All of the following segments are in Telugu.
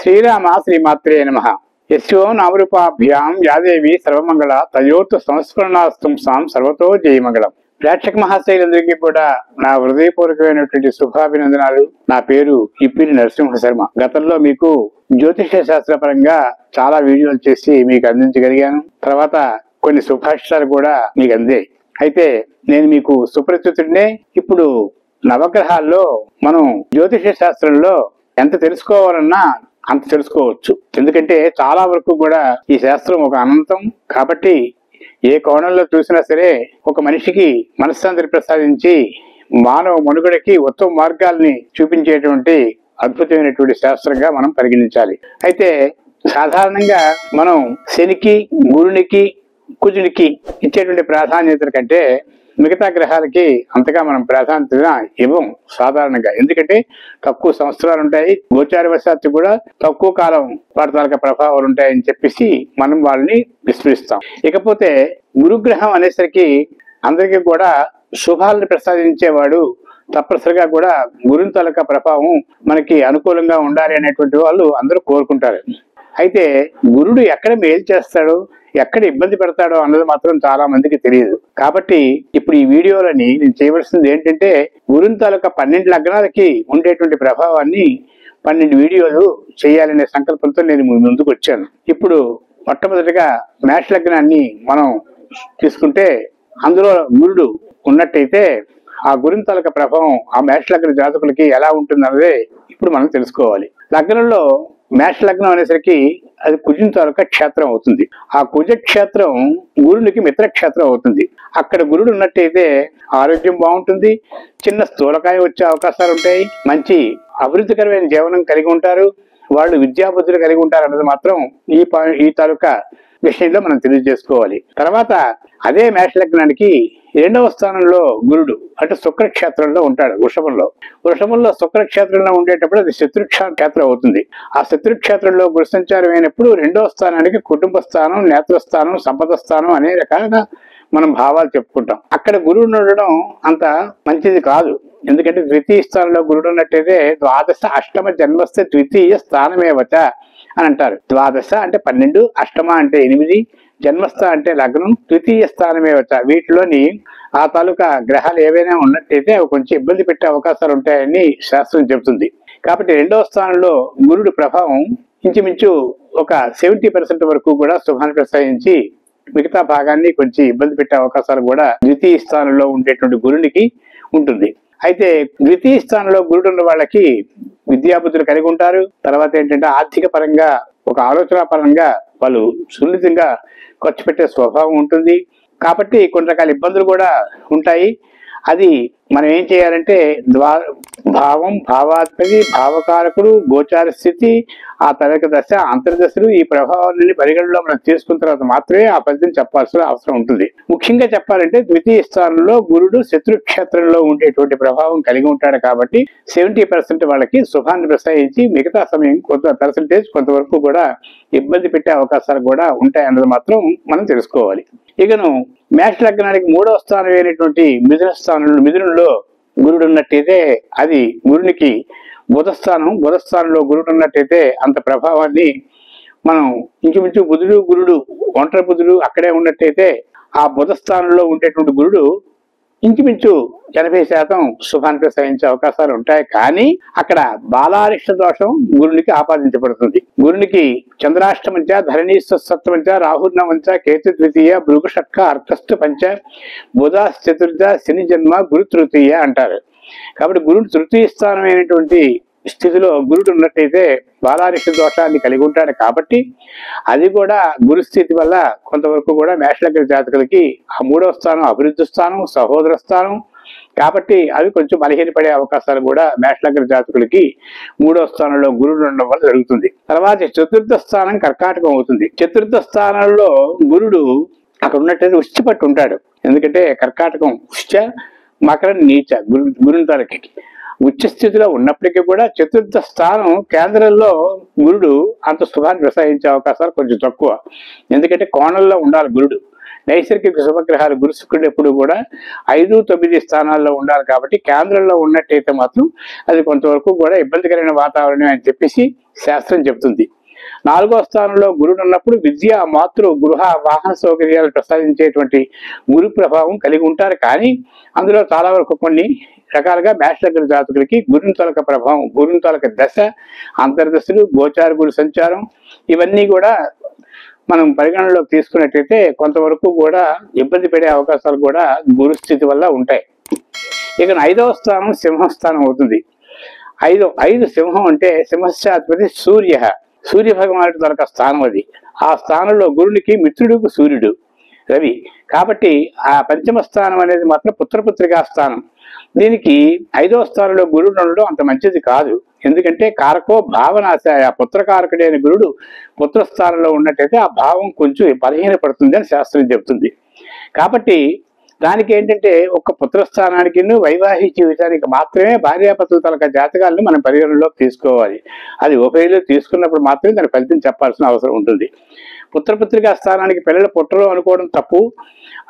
శ్రీరామ శ్రీమాత్రే నమః. యస్యో నామరూపాభ్యాం యాదేవి సర్వమంగళ తయోర్తు సంస్మరణాస్తు సాం సర్వతో జయమంగళం. ప్రేక్షక మహాశైలందరికీ కూడా నా హృదయపూర్వకమైనటువంటి శుభాభినందనాలు. నా పేరు ఇప్పిరి నరసింహ శర్మ. గతంలో మీకు జ్యోతిష శాస్త్రపరంగా చాలా వీడియోలు చేసి మీకు అందించగలిగాను. తర్వాత కొన్ని సుభాషితాలు కూడా మీకు అందే. అయితే నేను మీకు సుపరిచితుడినే. ఇప్పుడు నవగ్రహాల్లో మనం జ్యోతిష శాస్త్రంలో ఎంత తెలుసుకోవాలన్నా అంత తెలుసుకోవచ్చు. ఎందుకంటే చాలా వరకు కూడా ఈ శాస్త్రం ఒక అనంతం కాబట్టి ఏ కోణంలో చూసినా సరే ఒక మనిషికి మనశ్శాంతిని ప్రసాదించి మానవ మనుగడకి ఉత్తమ మార్గాల్ని చూపించేటువంటి అద్భుతమైనటువంటి శాస్త్రంగా మనం పరిగణించాలి. అయితే సాధారణంగా మనం శనికి, గురునికి, కుజునికి ఇచ్చేటువంటి ప్రాధాన్యత కంటే మిగతా గ్రహాలకి అంతగా మనం ప్రాధాన్యత ఇవ్వం సాధారణంగా. ఎందుకంటే తక్కువ సంవత్సరాలు ఉంటాయి, గోచారవశాత్తు కూడా తక్కువ కాలం వాటి తాలూకా ప్రభావాలు ఉంటాయని చెప్పేసి మనం వాళ్ళని విస్మరిస్తాం. ఇకపోతే గురుగ్రహం అనేసరికి అందరికీ కూడా శుభాలను ప్రసాదించేవాడు. తప్పనిసరిగా కూడా గురుని తాలూకా ప్రభావం మనకి అనుకూలంగా ఉండాలి అనేటువంటి వాళ్ళు అందరూ కోరుకుంటారు. అయితే గురుడు ఎక్కడ మేలు చేస్తాడో, ఎక్కడ ఇబ్బంది పెడతాడో అన్నది మాత్రం చాలా మందికి తెలియదు. కాబట్టి ఇప్పుడు ఈ వీడియోలని నేను చేయవలసింది ఏంటంటే గురుని తాలూకా 12 లగ్నాలకి ఉండేటువంటి ప్రభావాన్ని 12 వీడియోలు చేయాలనే సంకల్పంతో నేను ముందుకు వచ్చాను. ఇప్పుడు మొట్టమొదటిగా మేష లగ్నాన్ని మనం తీసుకుంటే అందులో గురుడు ఉన్నట్టయితే ఆ గురుని తాలూకా ప్రభావం ఆ మేష లగ్న జాతకులకి ఎలా ఉంటుందన్నదే ఇప్పుడు మనం తెలుసుకోవాలి. లగ్నంలో మేష లగ్నం అనేసరికి అది కుజుని తాలూకా క్షేత్రం అవుతుంది. ఆ కుజ క్షేత్రం గురునికి మిత్రక్షేత్రం అవుతుంది. అక్కడ గురుడు ఉన్నట్టయితే ఆరోగ్యం బాగుంటుంది, చిన్న స్థూలకాయం వచ్చే అవకాశాలు ఉంటాయి, మంచి అభివృద్ధికరమైన జీవనం కలిగి ఉంటారు, వాళ్ళు విద్యాబుద్ధులు కలిగి ఉంటారు అన్నది మాత్రం ఈ తాలూకా విషయంలో మనం తెలియజేసుకోవాలి. తర్వాత అదే మేష లగ్నానికి 2వ స్థానంలో గురుడు అంటే శుక్రక్షేత్రంలో ఉంటాడు. వృషభంలో శుక్రక్షేత్రంలో ఉండేటప్పుడు అది శత్రుక్షేత్రం అవుతుంది. ఆ శత్రుక్షేత్రంలో గురు సంచారం అయినప్పుడు 2వ స్థానానికి కుటుంబ స్థానం, నేత్రస్థానం, సంపద స్థానం అనే రకాలుగా మనం భావాలు చెప్పుకుంటాం. అక్కడ గురుడు ఉండడం అంత మంచిది కాదు. ఎందుకంటే ద్వితీయ స్థానంలో గురుడు ఉన్నట్టయితే ద్వాదశ అష్టమ జన్మస్థ ద్వితీయ స్థానమేవచ అని అంటారు. ద్వాదశ అంటే 12, అష్టమ అంటే 8, జన్మస్థ అంటే లగ్నం, ద్వితీయ స్థానమేవచ వీటిలోని ఆ తాలూకా గ్రహాలు ఏవైనా ఉన్నట్టయితే అవి కొంచెం ఇబ్బంది పెట్టే అవకాశాలు ఉంటాయని శాస్త్రం చెబుతుంది. కాబట్టి 2వ స్థానంలో గురుడు ప్రభావం ఇంచుమించు ఒక 70% వరకు కూడా శుభాన్ని ప్రసాదించి మిగతా భాగాన్ని కొంచెం ఇబ్బంది పెట్టే అవకాశాలు కూడా ద్వితీయ స్థానంలో ఉండేటువంటి గురునికి ఉంటుంది. అయితే ద్వితీయ స్థానంలో గురుడు ఉన్న వాళ్ళకి విద్యాబుద్ధులు కలిగి ఉంటారు. తర్వాత ఏంటంటే ఆర్థిక పరంగా ఒక ఆలోచన పరంగా వాళ్ళు సున్నితంగా ఖర్చు పెట్టే స్వభావం ఉంటుంది. కాబట్టి కొన్ని రకాల ఇబ్బందులు కూడా ఉంటాయి. అది మనం ఏం చేయాలంటే భావం, భావాత్మకి, భావకారకుడు, గోచార స్థితి, ఆ తరగ దశ, అంతర్దశలు ఈ ప్రభావాలని పరిగణలో మనం తీసుకున్న తర్వాత మాత్రమే ఆ ఫలితం చెప్పాల్సిన అవసరం ఉంటుంది. ముఖ్యంగా చెప్పాలంటే ద్వితీయ స్థానంలో గురుడు శత్రుక్షేత్రంలో ఉండేటువంటి ప్రభావం కలిగి ఉంటాడు. కాబట్టి 70% వాళ్ళకి శుభాన్ని ప్రసాదించి మిగతా సమయం కొంతవరకు కూడా ఇబ్బంది పెట్టే అవకాశాలు కూడా ఉంటాయి అన్నది మాత్రం మనం తెలుసుకోవాలి. ఇకను మేష లగ్నానికి 3వ స్థానం అయినటువంటి మిథునంలో గురుడు ఉన్నట్టయితే అది గురునికి బుధస్థానంలో గురుడు ఉన్నట్టయితే అంత ప్రభావాన్ని మనం ఇంచుమించు గురుడు ఒంటరి బుధుడు అక్కడే ఉన్నట్టయితే ఆ బుధస్థానంలో ఉండేటువంటి గురుడు ఇంచుమించు 80% శుభాన్ని ప్రసాదించే అవకాశాలు ఉంటాయి. కానీ అక్కడ బాలారిష్ట దోషం గురునికి ఆపాదించబడుతుంది. గురునికి చంద్రాష్టమంచ, ధరణీసప్తమంచ, రాహుర్నవంచ, కేతు ద్వితీయ, భృగు షట్క, అర్కస్థ పంచ, బుధ చతుర్థ, శని జన్మ, గురు తృతీయ అంటారు. కాబట్టి గురుడు తృతీయ స్థానం అయినటువంటి స్థితిలో గురుడు ఉన్నట్టయితే బాలారిష్ట దోషాన్ని కలిగి ఉంటాడు. కాబట్టి అది కూడా గురుస్థితి వల్ల కొంతవరకు కూడా మేష లగ్న జాతకులకి ఆ 3వ స్థానం అభివృద్ధి స్థానం, సహోదర స్థానం కాబట్టి అవి కొంచెం బలహీనపడే అవకాశాలు కూడా మేష లగ్న జాతకులకి 3వ స్థానంలో గురుడు ఉండడం వల్ల జరుగుతుంది. తర్వాత చతుర్థ స్థానం కర్కాటకం అవుతుంది. చతుర్థ స్థానంలో గురుడు అక్కడ ఉన్నట్టయితే ఉష్టిపట్టు ఉంటాడు. ఎందుకంటే కర్కాటకం ఉష్ట, మకరం నీచ గురుని తాలకి ఉచ్చ స్థితిలో ఉన్నప్పటికీ కూడా చతుర్థ స్థానం కేంద్రంలో గురుడు అంత శుభాన్ని ప్రసాదించే అవకాశాలు కొంచెం తక్కువ. ఎందుకంటే కోణంలో ఉండాలి గురుడు. నైసర్గిక శుభగ్రహాలు గురు శుక్రుడు ఎప్పుడు కూడా 5, 9 స్థానాల్లో ఉండాలి. కాబట్టి కేంద్రంలో ఉన్నట్టయితే మాత్రం అది కొంతవరకు కూడా ఇబ్బందికరమైన వాతావరణం అని చెప్పేసి శాస్త్రం చెబుతుంది. 4వ స్థానంలో గురుడు ఉన్నప్పుడు విద్య, మాతృ, గృహ, వాహన సౌకర్యాలు ప్రసాదించేటువంటి గురు ప్రభావం కలిగి ఉంటారు. కానీ అందులో చాలా వరకు కొన్ని రకాలుగా మేషలగ్న జాతకులకి గురుని తొలక ప్రభావం, గురుని తొలక దశ, అంతర్దశలు, గోచార గురు సంచారం ఇవన్నీ కూడా మనం పరిగణనలోకి తీసుకున్నట్టయితే కొంతవరకు కూడా ఇబ్బంది పడే అవకాశాలు కూడా గురుస్థితి వల్ల ఉంటాయి. ఇక 5వ స్థానం సింహస్థానం అవుతుంది. ఐదు సింహం అంటే సింహస్థాధిపతి సూర్య భగవానుడి తొలక స్థానం అది. ఆ స్థానంలో గురునికి మిత్రుడు సూర్యుడు, రవి. కాబట్టి ఆ పంచమ స్థానం అనేది మాత్రం పుత్రపుత్రికా స్థానం. దీనికి 5వ స్థానంలో గురుడు ఉండడం అంత మంచిది కాదు. ఎందుకంటే కారకో భావనాశాయ, పుత్రకారకుడి అయిన గురుడు పుత్రస్థానంలో ఉన్నట్టయితే ఆ భావం కొంచెం బలహీనపడుతుంది అని శాస్త్రం చెబుతుంది. కాబట్టి దానికి ఏంటంటే ఒక పుత్రస్థానానికి వైవాహిక జీవితానికి మాత్రమే భార్యాపతుల తలక జాతకాలను మనం పరిగణనలోకి తీసుకోవాలి. అది ఉభయలు తీసుకున్నప్పుడు మాత్రమే దాని ఫలితం చెప్పాల్సిన అవసరం ఉంటుంది. పుత్రపుత్రికా స్థానానికి పిల్లలు పుట్టరు అనుకోవడం తప్పు.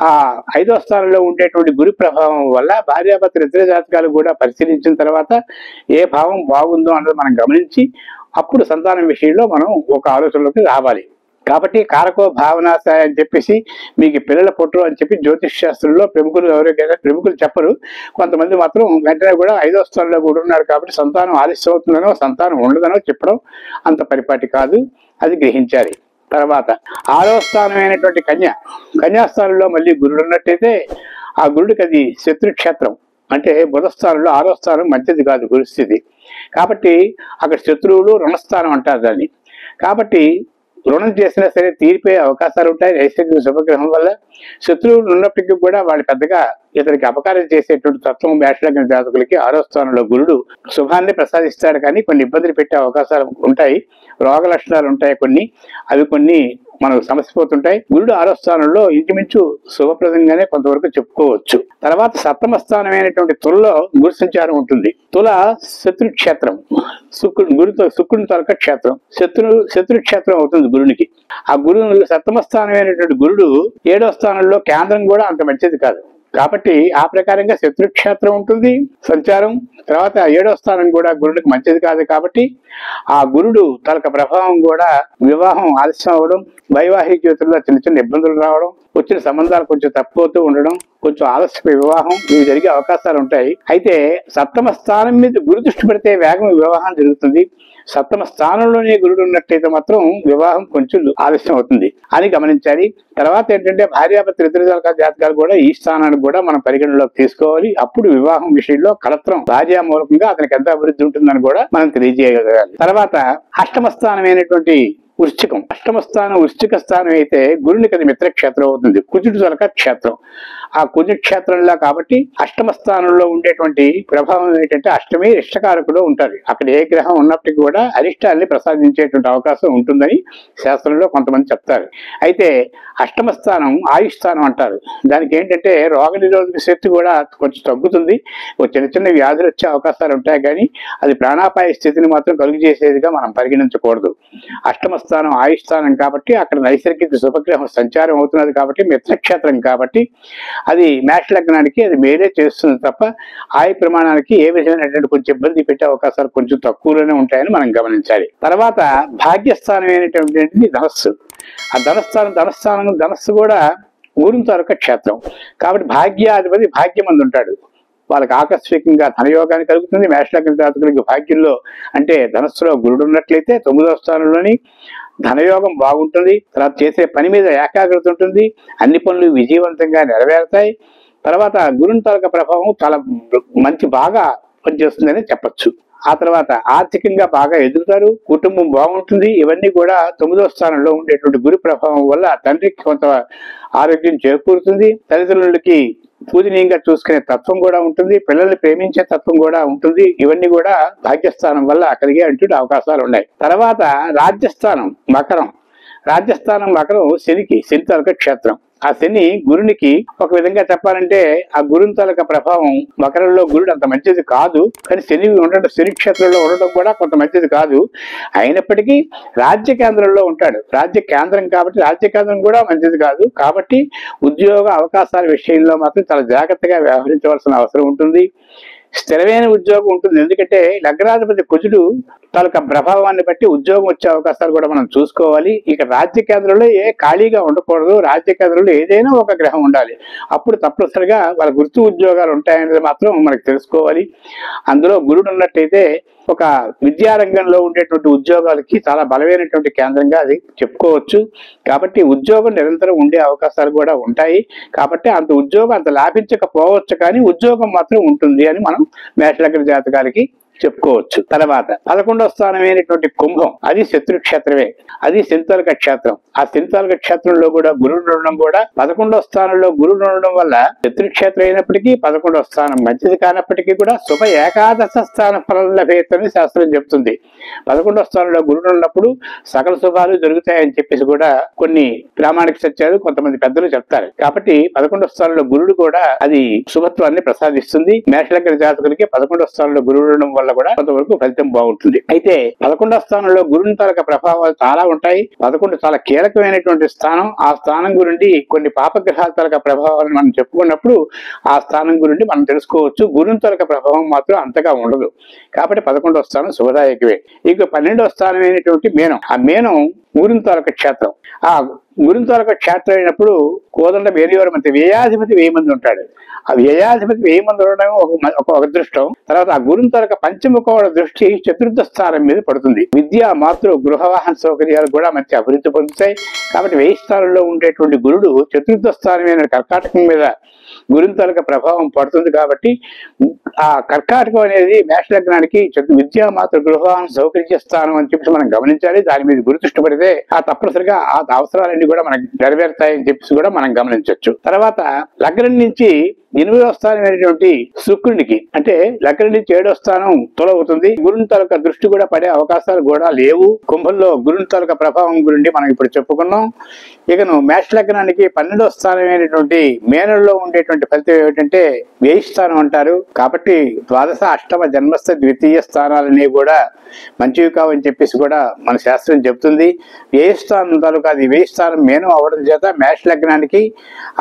ఆ 5వ స్థానంలో ఉండేటువంటి గురు ప్రభావం వల్ల భార్యాభర్తల ఇతర జాతకాలు కూడా పరిశీలించిన తర్వాత ఏ భావం బాగుందో అన్నది మనం గమనించి అప్పుడు సంతానం విషయంలో మనం ఒక ఆలోచనలోకి రావాలి. కాబట్టి కారకో భావనాశాయ అని చెప్పేసి మీకు పిల్లల పుట్టరు అని చెప్పి జ్యోతిష్ శాస్త్రంలో ప్రముఖులు చెప్పరు. కొంతమంది మాత్రం వెంటనే కూడా 5వ స్థానంలో కూడా ఉన్నారు కాబట్టి సంతానం ఆలస్యం అవుతుందనో సంతానం ఉండదనో చెప్పడం అంత పరిపాటి కాదు, అది గ్రహించాలి. తర్వాత 6వ స్థానమైనటువంటి కన్యాస్థానంలో మళ్ళీ గురుడు ఉన్నట్టయితే ఆ గురుడికి అది శత్రుక్షేత్రం. అంటే బుధస్థానంలో 6వ స్థానం మంచిది కాదు గురుస్థితి. కాబట్టి అక్కడ శత్రువులు రుణస్థానం అంటారు దాన్ని. కాబట్టి రుణం చేసినా సరే తీరిపోయే అవకాశాలు ఉంటాయి నైసర్గిక శుభగ్రహం వల్ల. శత్రువులు ఉన్నప్పటికీ కూడా వాళ్ళు పెద్దగా ఇతనికి అపకారం చేసేటువంటి తత్వం మేషలగ్న జాతకులకి 6వ స్థానంలో గురుడు శుభాన్ని ప్రసాదిస్తాడు. కానీ కొన్ని ఇబ్బందులు పెట్టే అవకాశాలు ఉంటాయి, రోగ లక్షణాలు ఉంటాయి అవి కొన్ని మనకు సమసిపోతుంటాయి. గురుడు 6వ స్థానంలో ఇంచుమించు శుభప్రదంగానే కొంతవరకు చెప్పుకోవచ్చు. తర్వాత 7వ స్థానమైనటువంటి తులలో గురు సంచారం ఉంటుంది. తుల శత్రుక్షేత్రం, శుక్రుని తొలక క్షేత్రం, శత్రుక్షేత్రం అవుతుంది గురునికి. ఆ గురువు 7వ స్థానమైనటువంటి గురుడు 7వ స్థానంలో కేంద్రం కూడా అంత మంచిది కాదు. కాబట్టి ఆ ప్రకారంగా శత్రుక్షేత్రం ఉంటుంది సంచారం. తర్వాత 7వ స్థానం కూడా గురుడికి మంచిది కాదు. కాబట్టి ఆ గురుడు తనక ప్రభావం కూడా వివాహం ఆలస్యం అవ్వడం, వైవాహిక జీవితంలో చిన్న చిన్న ఇబ్బందులు రావడం, వచ్చిన సంబంధాలు కొంచెం తప్పుతూ ఉండడం, కొంచెం ఆలస్య వివాహం ఇవి జరిగే అవకాశాలు ఉంటాయి. అయితే 7వ స్థానం మీద గురు దృష్టి పెడితే వేగం వివాహం జరుగుతుంది. 7వ స్థానంలోనే గురుడు ఉన్నట్టయితే మాత్రం వివాహం కొంచెం ఆలస్యం అవుతుంది అని గమనించాలి. తర్వాత ఏంటంటే భార్యాభర్తల ఇతర జాతకాలు కూడా ఈ స్థానానికి కూడా మనం పరిగణలోకి తీసుకోవాలి. అప్పుడు వివాహం విషయంలో కలత్రం భార్య మూలకంగా అతనికి ఎంత అభివృద్ధి ఉంటుందని కూడా మనం తెలియజేయగలగాలి. తర్వాత 8వ స్థానమైనటువంటి వృశ్చికం. 8వ స్థానం వృశ్చిక స్థానం అయితే గురునికి అది మిత్రక్షేత్రం అవుతుంది, కుజుడు తొలక క్షేత్రం. ఆ కుజ క్షేత్రంలో కాబట్టి 8వ స్థానంలో ఉండేటువంటి ప్రభావం ఏంటంటే అష్టమి ఇష్టకారకుడు ఉంటారు. అక్కడ ఏ గ్రహం ఉన్నప్పటికీ కూడా అరిష్టాన్ని ప్రసాదించేటువంటి అవకాశం ఉంటుందని శాస్త్రంలో కొంతమంది చెప్తారు. అయితే 8వ స్థానం ఆయుష్ స్థానం అంటారు. దానికి ఏంటంటే రోగ నిరోధక శక్తి కూడా కొంచెం తగ్గుతుంది, చిన్న చిన్న వ్యాధులు వచ్చే అవకాశాలు ఉంటాయి. కానీ అది ప్రాణాపాయ స్థితిని మాత్రం కలుగు చేసేదిగా మనం పరిగణించకూడదు. 8వ స్థానం ఆయుష్ స్థానం కాబట్టి అక్కడ నైసర్గిక శుభగ్రహం సంచారం అవుతున్నది కాబట్టి మిత్రక్షేత్రం కాబట్టి అది మేష లగ్నానికి అది మేలే చేస్తుంది తప్ప ఆయు ప్రమాణానికి ఏ విధమైనటువంటి కొంచెం ఇబ్బంది పెట్టే అవకాశాలు కొంచెం తక్కువలోనే ఉంటాయని మనం గమనించాలి. తర్వాత భాగ్యస్థానం అయినటువంటిది ధనస్సు. ఆ ధనస్సు కూడా ఊరిని తొలక క్షేత్రం కాబట్టి భాగ్యాధిపతి భాగ్యమంది ఉంటాడు. వాళ్ళకి ఆకస్మికంగా ధనయోగాన్ని కలుగుతుంది. మేషలగ్న జాతకులకి భాగ్యంలో అంటే ధనస్సులో గురుడు ఉన్నట్లయితే 9వ స్థానంలోని ధనయోగం బాగుంటుంది. తర్వాత చేసే పని మీద ఏకాగ్రత ఉంటుంది, అన్ని పనులు విజయవంతంగా నెరవేరుతాయి. తర్వాత గురుని తొలక ప్రభావం చాలా బాగా పనిచేస్తుందని చెప్పచ్చు. ఆ తర్వాత ఆర్థికంగా బాగా ఎదుగుతారు, కుటుంబం బాగుంటుంది. ఇవన్నీ కూడా 9వ స్థానంలో ఉండేటువంటి గురు ప్రభావం వల్ల తండ్రికి కొంత ఆరోగ్యం చేకూరుతుంది, తల్లిదండ్రులకి పూజనీయంగా చూసుకునే తత్వం కూడా ఉంటుంది, పిల్లల్ని ప్రేమించే తత్వం కూడా ఉంటుంది. ఇవన్నీ కూడా భాగ్యస్థానం వల్ల కలిగే అంటూ అవకాశాలు ఉన్నాయి. తర్వాత రాజ్యస్థానం మకరం శని తొలక క్షేత్రం. ఆ శని గురునికి ఒక విధంగా చెప్పాలంటే ఆ గురుని తాలూకా ప్రభావం మకరంలో గురుడు అంత మంచిది కాదు. కానీ శని ఉండడం, శని క్షేత్రంలో ఉండడం కూడా కొంత మంచిది కాదు. అయినప్పటికీ రాజ్య కేంద్రంలో ఉంటాడు. రాజ్య కేంద్రం కాబట్టి రాజ్య కేంద్రం కూడా మంచిది కాదు. కాబట్టి ఉద్యోగ అవకాశాల విషయంలో మాత్రం చాలా జాగ్రత్తగా వ్యవహరించవలసిన అవసరం ఉంటుంది. స్థిరమైన ఉద్యోగం ఉంటుంది. ఎందుకంటే లగ్నాధిపతి కుజుడు తాలూకా ప్రభావాన్ని బట్టి ఉద్యోగం వచ్చే అవకాశాలు కూడా మనం చూసుకోవాలి. ఇక రాజ్య కేంద్రంలో ఖాళీగా ఉండకూడదు. రాజ్య కేంద్రంలో ఏదైనా ఒక గ్రహం ఉండాలి. అప్పుడు తప్పనిసరిగా వాళ్ళ గుర్తు ఉద్యోగాలు ఉంటాయనేది మాత్రం మనకు తెలుసుకోవాలి. అందులో గురుడు ఉన్నట్టయితే ఒక విద్యారంగంలో ఉండేటువంటి ఉద్యోగాలకి చాలా బలమైనటువంటి కేంద్రంగా అది చెప్పుకోవచ్చు. కాబట్టి ఉద్యోగం నిరంతరం ఉండే అవకాశాలు కూడా ఉంటాయి. కాబట్టి అంత ఉద్యోగం అంత లాభించకపోవచ్చు, కానీ ఉద్యోగం మాత్రం ఉంటుంది అని మనం మేషలగ్న జాతకాలకి చెప్పుకోవచ్చు. తర్వాత 11వ స్థానమైనటువంటి కుంభం, అది శత్రుక్షేత్రమే. అది శనితాలక క్షేత్రం. ఆ శనితాలక క్షేత్రంలో కూడా గురుడు ఉండడం కూడా 11వ స్థానంలో గురుడు ఉండడం వల్ల శత్రుక్షేత్రం అయినప్పటికీ 11వ స్థానం మంచిది కానప్పటికీ కూడా శుభ ఏకాదశ స్థాన ఫలం లభేతని శాస్త్రం చెప్తుంది. 11వ స్థానంలో గురుడు ఉన్నప్పుడు సకల శుభాలు జరుగుతాయని చెప్పేసి కూడా కొన్ని ప్రామాణిక సత్యాలు కొంతమంది పెద్దలు చెప్తారు. కాబట్టి 11వ స్థానంలో గురుడు కూడా అది శుభత్వాన్ని ప్రసాదిస్తుంది. మేషలగ్న జాతకులకి 11వ స్థానంలో గురుడు ఉండడం వల్ల కూడా కొంతవరకు ఫలితం బాగుంటుంది. అయితే 11వ స్థానంలో గురుని తాలూకా ప్రభావాలు చాలా ఉంటాయి. 11 చాలా కీలకమైనటువంటి స్థానం. ఆ స్థానం గురించి కొన్ని పాపగ్రహాల తాలూకా ప్రభావాలను మనం చెప్పుకున్నప్పుడు ఆ స్థానం గురించి మనం తెలుసుకోవచ్చు. గురుని తాలూకా ప్రభావం మాత్రం అంతగా ఉండదు. కాబట్టి 11వ స్థానం శుభదాయకమే. ఇక 12వ స్థానం అయినటువంటి మీనం. ఆ మీనం గురుని తాలూకా క్షేత్రం. ఆ గురుని తాలూకా క్షేత్రం అయినప్పుడు కోదండ వేరేవారు మంత్రి వ్యయాధిపతి 1000 మంది ఉంటాడు. ఆ వ్యయాధిపతి 1000 మంది ఉండడం ఒక అదృష్టం. తర్వాత ఆ గురుని తాలూకా పంచముఖోడ దృష్టి చతుర్థ స్థానం మీద పడుతుంది. విద్య, మాతృ, గృహవాహన సౌకర్యాలు కూడా మంచి అభివృద్ధి పొందుతాయి. కాబట్టి 1000 స్థానంలో ఉండేటువంటి గురుడు చతుర్థ స్థానమైన కర్కాటకం మీద గురుని తాలూకా ప్రభావం పడుతుంది. కాబట్టి ఆ కర్కాటకం అనేది మేషలగ్నానికి విద్యా, మాతృ, గృహవాహన సౌకర్య స్థానం అని చెప్పి మనం గమనించాలి. దాని మీద గురి దృష్టి పడితే ఆ తప్పనిసరిగా ఆ అవసరాలన్నీ కూడా మనకు నెరవేరుతాయని చెప్పేసి కూడా మనం గమనించవచ్చు. తర్వాత లగ్నం నుంచి 8వ స్థానమైనటువంటి శుక్రునికి, అంటే లగ్నం నుంచి 7వ స్థానం తొలవుతుంది. గురుని తాలూకా దృష్టి కూడా పడే అవకాశాలు కూడా లేవు. కుంభంలో గురుని తాలూకా ప్రభావం గురించి మనం ఇప్పుడు చెప్పుకున్నాం. ఇకను మేష లగ్నానికి 12వ స్థానమైనటువంటి మేనంలో ఉండేటువంటి ఫలితం ఏమిటంటే 1000 స్థానం అంటారు. కాబట్టి ద్వాదశ, అష్టమ, జన్మస్థ, ద్వితీయ స్థానాలన్నీ కూడా మంచివి కావని చెప్పేసి కూడా మన శాస్త్రం చెప్తుంది. 1000 స్థానం తాలూకా అది 1000 స్థానం మేనం అవడం చేత మేష లగ్నానికి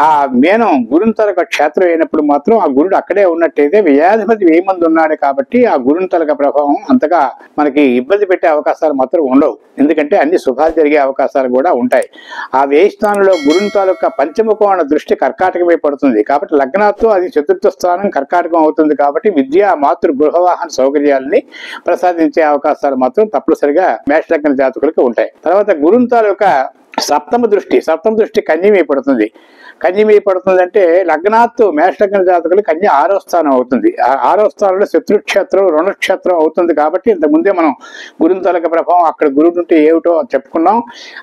ఆ మేనం గురుని తాలూకా క్షేత్రం అయినప్పుడు మాత్రం ఆ గురుడు అక్కడే ఉన్నట్టయితే వ్యయాధిపతి 1000 మంది ఉన్నాడు. కాబట్టి ఆ గురుని తాలూకా ప్రభావం అంతగా మనకి ఇబ్బంది పెట్టే అవకాశాలు మాత్రం ఉండవు. ఎందుకంటే అన్ని శుభాలు జరిగే అవకాశాలు కూడా ఉంటాయి. ఆ 1000 స్థానంలో గురుని తాలూకా పంచముఖోణ దృష్టి కర్కాటకమై పడుతుంది. కాబట్టి లగ్నాతో అది చతుర్థ స్థానం కర్కాటకం అవుతుంది. కాబట్టి విద్య, మాతృ, గృహవాహన సౌకర్యాలని ప్రసాదించే అవకాశాలు మాత్రం తప్పనిసరిగా మేష లగ్న జాతకులకు ఉంటాయి. తర్వాత గురుని తాలూకా సప్తమ దృష్టి కన్యమై పడుతుంది. కన్యమై పడుతుంది అంటే లగ్నాత్తు మేషలగ్న జాతకులు కన్య 6వ స్థానం అవుతుంది. 6వ స్థానంలో శత్రుక్షేత్రం, రుణక్షేత్రం అవుతుంది. కాబట్టి ఇంతకుముందే మనం గురుని తాలూకా ప్రభావం అక్కడ గురుడు ఉంటే ఏమిటో చెప్పుకున్నాం.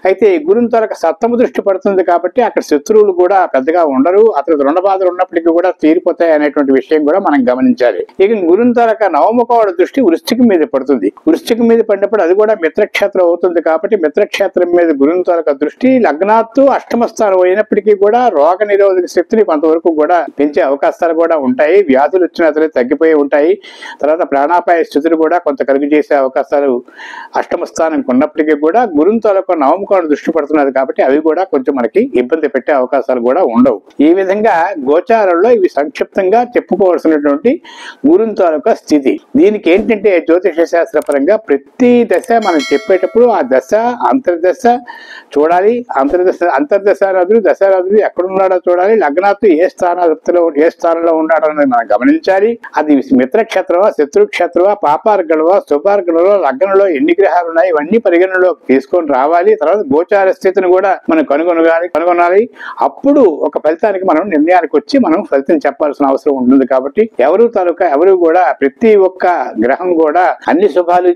అయితే గురుని తాలూకా సప్తమ దృష్టి పడుతుంది కాబట్టి అక్కడ శత్రువులు కూడా పెద్దగా ఉండరు. అతను రుణ బాధలు ఉన్నప్పటికీ కూడా తీరిపోతాయి అనేటువంటి విషయం కూడా మనం గమనించాలి. ఇక గురుని తాలూకా నవముఖోడ దృష్టి వృశ్చికం మీద పడుతుంది. వృశ్చికం మీద పడినప్పుడు అది కూడా మిత్రక్షేత్రం అవుతుంది. కాబట్టి మిత్రక్షేత్రం మీద గురుని తాలూకా దృష్టి లగ్నాత్తు అష్టమ స్థానం అయినప్పటికీ కూడా రోగ నిరోధక శక్తిని కొంతవరకు కూడా పెంచే అవకాశాలు కూడా ఉంటాయి. వ్యాధులు వచ్చిన తగ్గిపోయి ఉంటాయి. తర్వాత ప్రాణాపాయ స్థితులు కూడా కొంత కలుగు చేసే అవకాశాలు అష్టమ స్థానంకి ఉన్నప్పటికీ కూడా గురుని తాలూకా నవముఖోడ దృష్టి పడుతున్నది. కాబట్టి అవి కూడా కొంచెం మనకి ఇబ్బంది పెట్టే అవకాశాలు కూడా ఉండవు. ఈ విధంగా గోచారంలో ఇవి సంక్షిప్తంగా చెప్పుకోవాల్సినటువంటి గురుని తాలూకా స్థితి. దీనికి ఏంటంటే జ్యోతిష శాస్త్ర పరంగా ప్రతి దశ మనం చెప్పేటప్పుడు ఆ దశ అంతర్దశ చూడాలి. అంతర్దశారాధులు, దశారాధులు ఎక్కడున్నాడో చూడాలి. లగ్నాత్తు ఏ స్థానంలో ఉన్నాడో అనేది మనం గమనించాలి. అది మిత్రక్షేత్రమా, శత్రుక్షేత్రమా, పాపార్గణమా, శుభార్గణలో లగ్నంలో ఎన్ని గ్రహాలు ఉన్నాయి ఇవన్నీ పరిగణనలోకి తీసుకొని రావాలి. తర్వాత గోచార స్థితిని కూడా మనం కనుగొనాలి. అప్పుడు ఒక ఫలితానికి మనం నిర్ణయానికి వచ్చి మనం ఫలితం చెప్పాల్సిన అవసరం ఉంటుంది. కాబట్టి ఎవరు కూడా ప్రతి ఒక్క గ్రహం కూడా అన్ని శుభాలు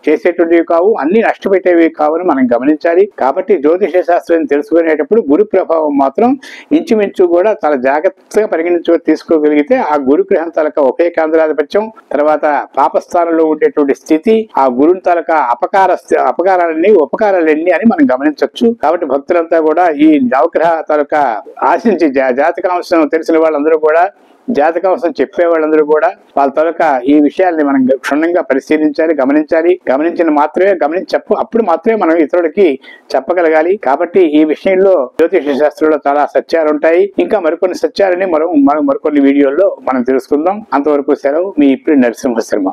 చేసేటువంటివి కావు, అన్ని నష్టపెట్టేవి కావని మనం గమనించాలి. కాబట్టి జ్యోతిష జ్యోతిష శాస్త్రం తెలుసుకునేటప్పుడు గురు ప్రభావం మాత్రం ఇంచుమించు కూడా చాలా జాగ్రత్తగా తీసుకోగలిగితే ఆ గురు గ్రహం తాలూకా ఒకే కేంద్రాధిపత్యం, తర్వాత పాపస్థానంలో ఉండేటువంటి స్థితి, ఆ గురుని తాలూకా అపకారాలన్నీ ఉపకారాలన్నీ అని మనం గమనించవచ్చు. కాబట్టి భక్తులంతా కూడా ఈ నవగ్రహ తాలూకా ఆశించి జాతకాంశం తెలిసిన వాళ్ళందరూ కూడా, జాతకాంశం చెప్పే వాళ్ళందరూ కూడా వాళ్ళ తాలూకా ఈ విషయాల్ని మనం క్షుణ్ణంగా పరిశీలించాలి, అప్పుడు మాత్రమే మనం ఇతరులకి చెప్పగలగాలి. కాబట్టి ఈ విషయంలో జ్యోతిష శాస్త్రంలో చాలా సత్యాలు ఉంటాయి. ఇంకా మరికొన్ని సత్యాలని మరికొన్ని వీడియోల్లో మనం తెలుసుకుందాం. అంతవరకు సెలవు. మీ ఇప్పుడు నరసింహ శర్మ.